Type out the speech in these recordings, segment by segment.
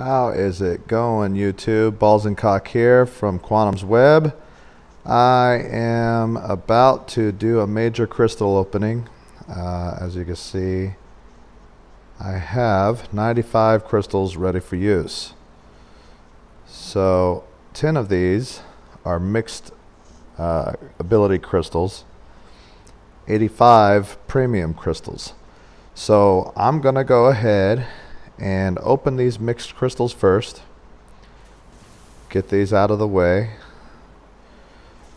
How is it going, YouTube? Balls and Cock here from Quantum's Web. I am about to do a major crystal opening. As you can see, I have 95 crystals ready for use. So 10 of these are mixed ability crystals, 85 premium crystals. So I'm gonna go ahead and open these mixed crystals first, get these out of the way,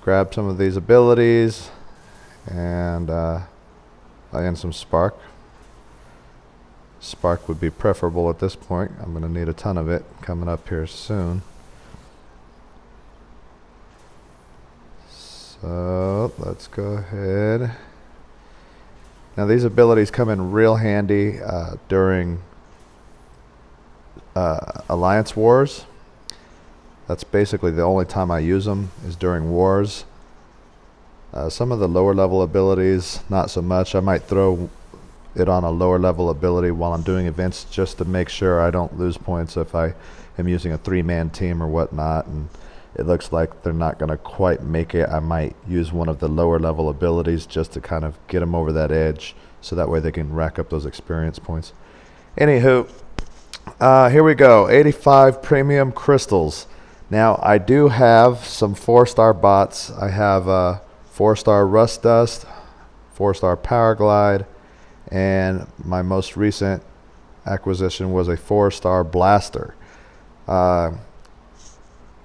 grab some of these abilities, and some spark. Spark would be preferable at this point. I'm going to need a ton of it coming up here soon. So let's go ahead. Now these abilities come in real handy during Alliance Wars. That's basically the only time I use them, is during wars. Some of the lower level abilities, not so much. I might throw it on a lower level ability while I'm doing events just to make sure I don't lose points if I am using a 3-man team or whatnot and it looks like they're not going to quite make it. I might use one of the lower level abilities just to kind of get them over that edge so that way they can rack up those experience points. Anywho, here we go. 85 premium crystals. Now I do have some 4-star bots. I have 4-star Rust Dust, 4-star Powerglide, and my most recent acquisition was a 4-star Blaster.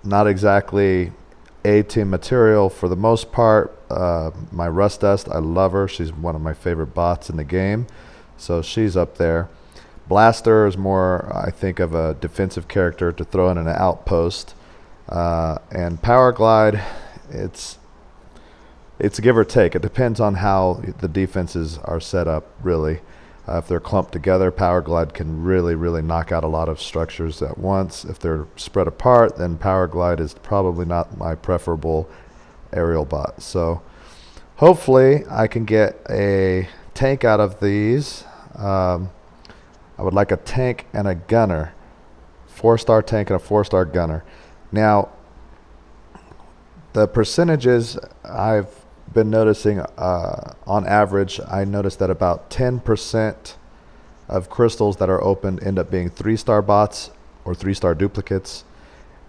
Not exactly A-team material for the most part. My Rust Dust, I love her. She's one of my favorite bots in the game, so she's up there. Blaster is more, I think, of a defensive character to throw in an outpost. And Powerglide, it's give or take. It depends on how the defenses are set up, really. If they're clumped together, Powerglide can really knock out a lot of structures at once. If they're spread apart, then Powerglide is probably not my preferable aerial bot. So hopefully I can get a tank out of these. I would like a tank and a gunner. 4-star tank and a 4-star gunner. Now, the percentages I've been noticing, on average, I noticed that about 10% of crystals that are opened end up being 3-star bots or 3-star duplicates,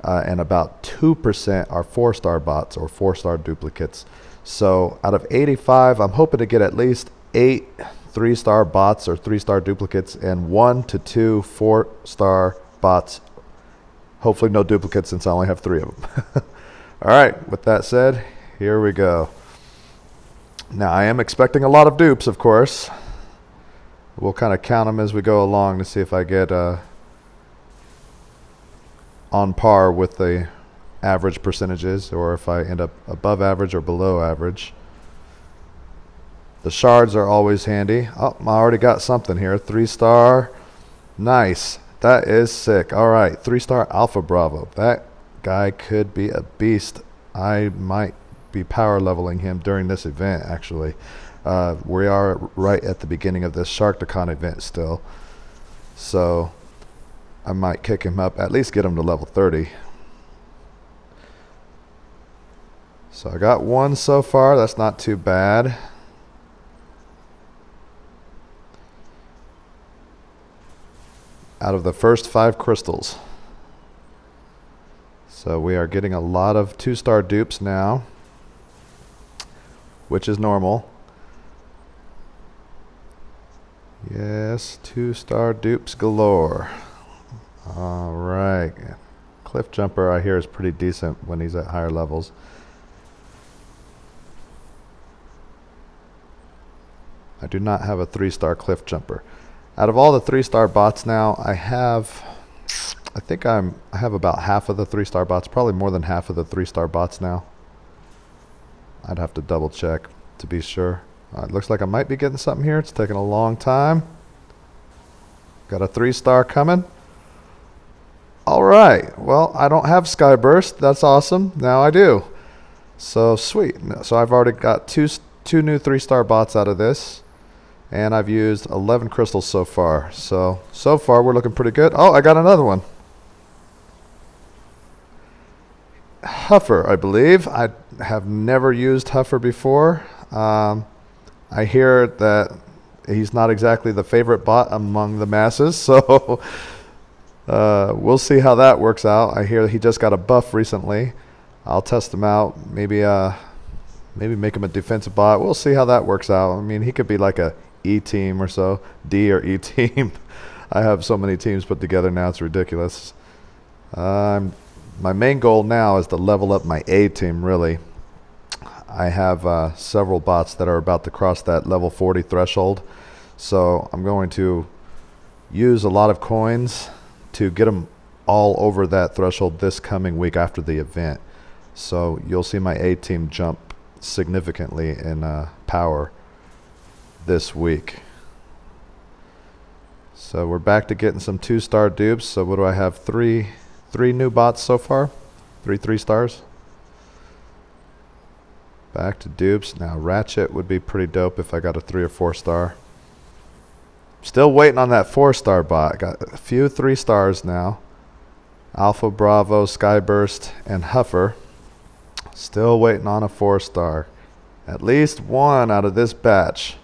and about 2% are 4-star bots or 4-star duplicates. So out of 85, I'm hoping to get at least 8 3-star bots or 3-star duplicates and 1 to 2 4-star bots. Hopefully no duplicates, since I only have 3 of them. All right, with that said, here we go. Now I am expecting a lot of dupes, of course. We'll kind of count them as we go along to see if I get on par with the average percentages, or if I end up above average or below average. The shards are always handy. Oh, I already got something here. 3-star. Nice. That is sick. All right. 3-star Alpha Bravo. That guy could be a beast. I might be power leveling him during this event, actually. We are right at the beginning of this Sharktacon event still. So I might kick him up, at least get him to level 30. So I got 1 so far. That's not too bad. Out of the first 5 crystals. So we are getting a lot of 2-star dupes now, which is normal. Yes, 2-star dupes galore. All right. Cliff Jumper, I hear, is pretty decent when he's at higher levels. I do not have a 3-star Cliff Jumper. Out of all the 3-star bots now, I have about half of the 3-star bots, probably more than half of the 3-star bots now. I'd have to double check to be sure. It looks like I might be getting something here. It's taking a long time. Got a 3-star coming. All right. Well, I don't have Skyburst. That's awesome. Now I do. So sweet. So I've already got two new 3-star bots out of this. And I've used 11 crystals so far. So far we're looking pretty good. Oh, I got another one. Huffer, I believe. I have never used Huffer before. I hear that he's not exactly the favorite bot among the masses, so we'll see how that works out. I hear he just got a buff recently. I'll test him out. Maybe make him a defensive bot. We'll see how that works out. I mean, he could be like a E team or so, D or E team. I have so many teams put together now, it's ridiculous. My main goal now is to level up my A team, really. I have several bots that are about to cross that level 40 threshold, so I'm going to use a lot of coins to get them all over that threshold this coming week after the event. So you'll see my A team jump significantly in power this week. So we're back to getting some 2-star dupes. So what do I have? Three new bots so far. 3 stars. Back to dupes. Now Ratchet would be pretty dope if I got a 3 or 4 star. Still waiting on that 4-star bot. Got a few 3 stars now. Alpha, Bravo, Skyburst, and Huffer. Still waiting on a 4-star. At least one out of this batch.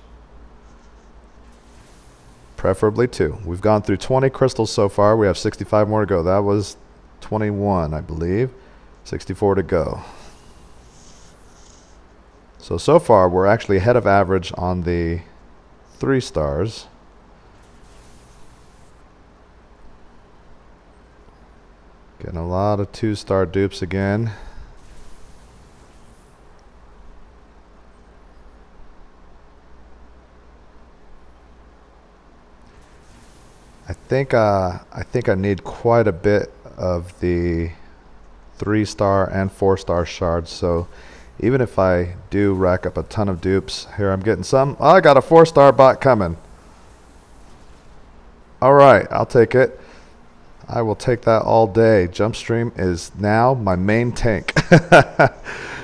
Preferably 2. We've gone through 20 crystals so far. We have 65 more to go. That was 21, I believe. 64 to go. So far, we're actually ahead of average on the 3 stars. Getting a lot of 2-star dupes again. I think I need quite a bit of the 3-star and 4-star shards. So even if I do rack up a ton of dupes, here I'm getting some. Oh, I got a 4-star bot coming. All right, I'll take it. I will take that all day. Jumpstream is now my main tank.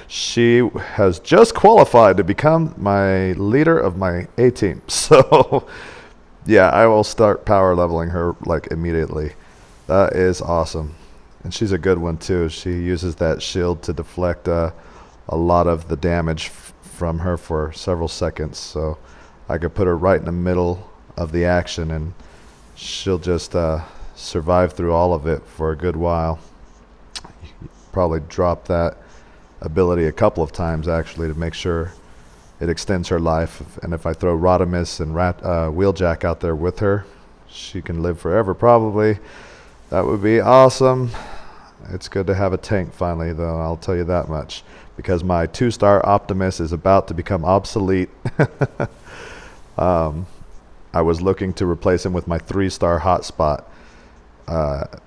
She has just qualified to become my leader of my A team. So yeah, I will start power leveling her like immediately. That is awesome. And she's a good one too. She uses that shield to deflect a lot of the damage from her for several seconds. So I could put her right in the middle of the action and she'll just survive through all of it for a good while. Probably drop that ability a couple of times actually to make sure it extends her life. And if I throw Rodimus and Wheeljack out there with her, she can live forever probably. That would be awesome. It's good to have a tank finally though, I'll tell you that much. Because my 2-star Optimus is about to become obsolete. I was looking to replace him with my 3-star Hotspot.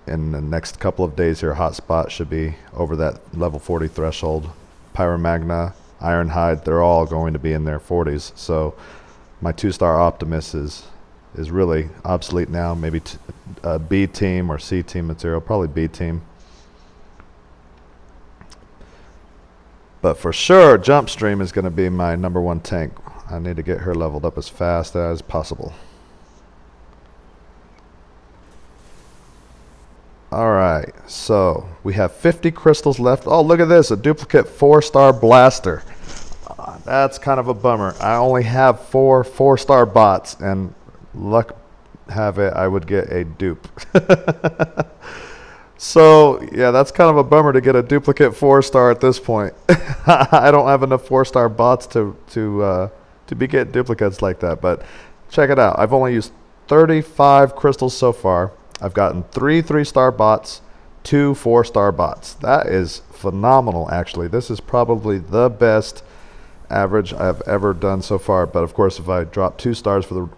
In the next couple of days here, Hotspot should be over that level 40 threshold. Pyromagna, Ironhide, they're all going to be in their 40s. So my 2-star Optimus is really obsolete now. Maybe B team or C team material, probably B team. But for sure, Jumpstream is going to be my #1 tank. I need to get her leveled up as fast as possible. Alright, so we have 50 crystals left. Oh, look at this, a duplicate 4-star blaster. That's kind of a bummer. I only have 4-star bots, and luck have it, I would get a dupe. So, yeah, that's kind of a bummer to get a duplicate 4-star at this point. I don't have enough 4-star bots to be getting duplicates like that, but check it out. I've only used 35 crystals so far. I've gotten 3 3-star bots, 2 4-star bots. That is phenomenal, actually. This is probably the best average I've ever done so far, but of course, if I drop 2 stars for the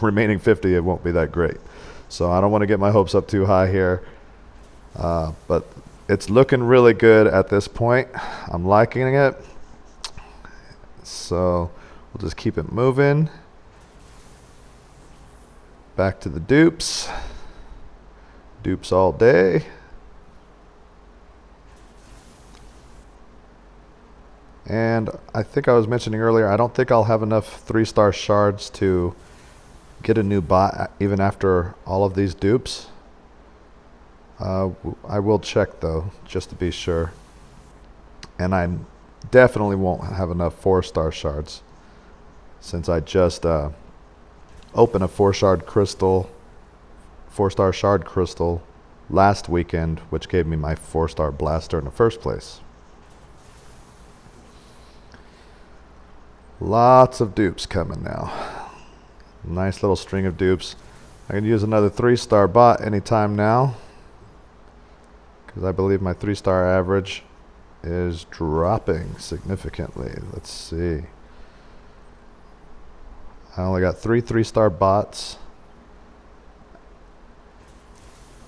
remaining 50, it won't be that great. So I don't want to get my hopes up too high here. But it's looking really good at this point. I'm liking it. So we'll just keep it moving. Back to the dupes. Dupes all day. And I think I was mentioning earlier, I don't think I'll have enough 3-star shards to get a new bot even after all of these dupes. I will check though, just to be sure. And I definitely won't have enough 4-star shards since I just opened a 4-star shard crystal last weekend, which gave me my 4-star blaster in the first place. Lots of dupes coming now. Nice little string of dupes. I can use another 3-star bot anytime now, because I believe my 3-star average is dropping significantly. Let's see. I only got 3-star bots,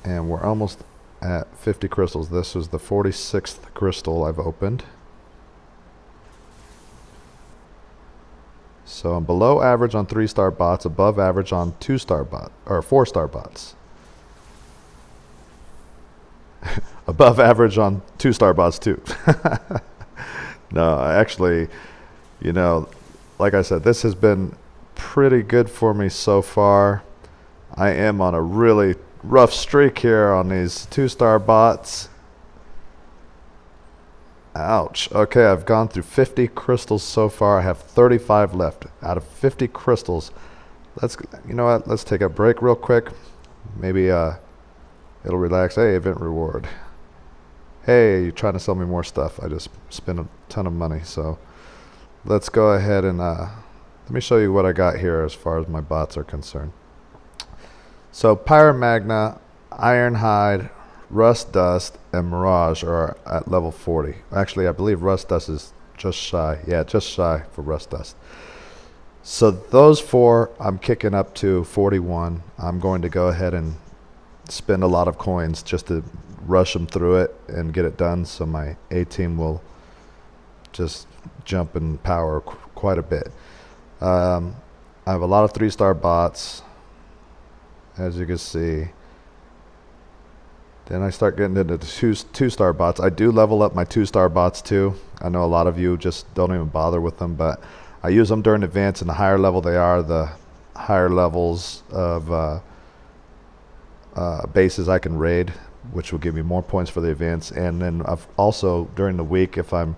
and we're almost at 50 crystals. This is the 46th crystal I've opened. So I'm below average on 3-star bots, above average on 2-star bot or 4-star bots. Above average on 2-star bots too. No, actually, you know, like I said, this has been pretty good for me so far. I am on a really rough streak here on these 2-star bots. Ouch. Okay, I've gone through 50 crystals so far. I have 35 left out of 50 crystals. You know what? Let's take a break real quick. Maybe it'll relax. Hey, event reward. Hey, you're trying to sell me more stuff. I just spent a ton of money. So let's go ahead and let me show you what I got here as far as my bots are concerned. So Pyromagna, Ironhide, Rust Dust, and Mirage are at level 40. Actually, I believe Rust Dust is just shy. Yeah, just shy for Rust Dust. So those 4, I'm kicking up to 41. I'm going to go ahead and spend a lot of coins just to rush them through it and get it done, so my A team will just jump in power quite a bit. I have a lot of 3-star bots, as you can see. Then I start getting into the 2-star bots. I do level up my 2-star bots too. I know a lot of you just don't even bother with them, but I use them during advance, and the higher level they are, the higher levels of bases I can raid, which will give me more points for the advance. And then I've also, during the week, if I'm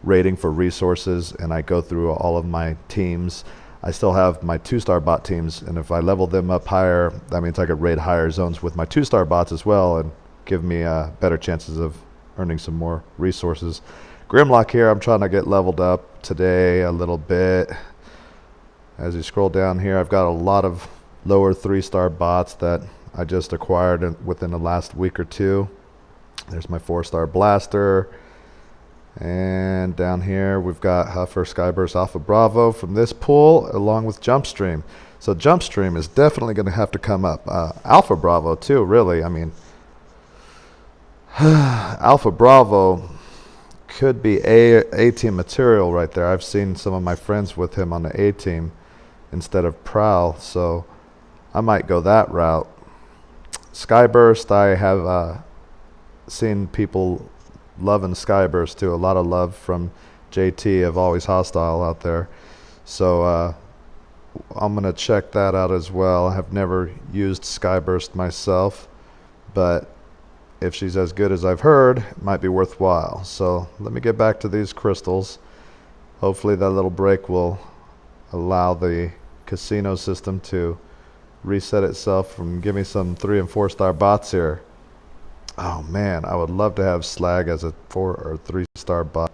raiding for resources and I go through all of my teams, I still have my 2-star bot teams, and if I level them up higher, that means I could raid higher zones with my 2-star bots as well and give me better chances of earning some more resources. Grimlock here, I'm trying to get leveled up today a little bit. As you scroll down here, I've got a lot of lower 3-star bots that I just acquired within the last week or two. There's my 4-star blaster. And down here we've got Huffer, Skyburst, Alpha Bravo from this pool, along with Jumpstream. So Jumpstream is definitely going to have to come up. Alpha Bravo too, really. I mean, Alpha Bravo could be A-team material right there. I've seen some of my friends with him on the A-team instead of Prowl, so I might go that route. Skyburst, I have seen people loving Skyburst too. A lot of love from JT of Always Hostile out there. So I'm going to check that out as well. I have never used Skyburst myself, but if she's as good as I've heard, it might be worthwhile. So let me get back to these crystals. Hopefully that little break will allow the casino system to reset itself and give me some 3- and 4-star bots here. Oh man, I would love to have Slag as a 4- or 3-star bot.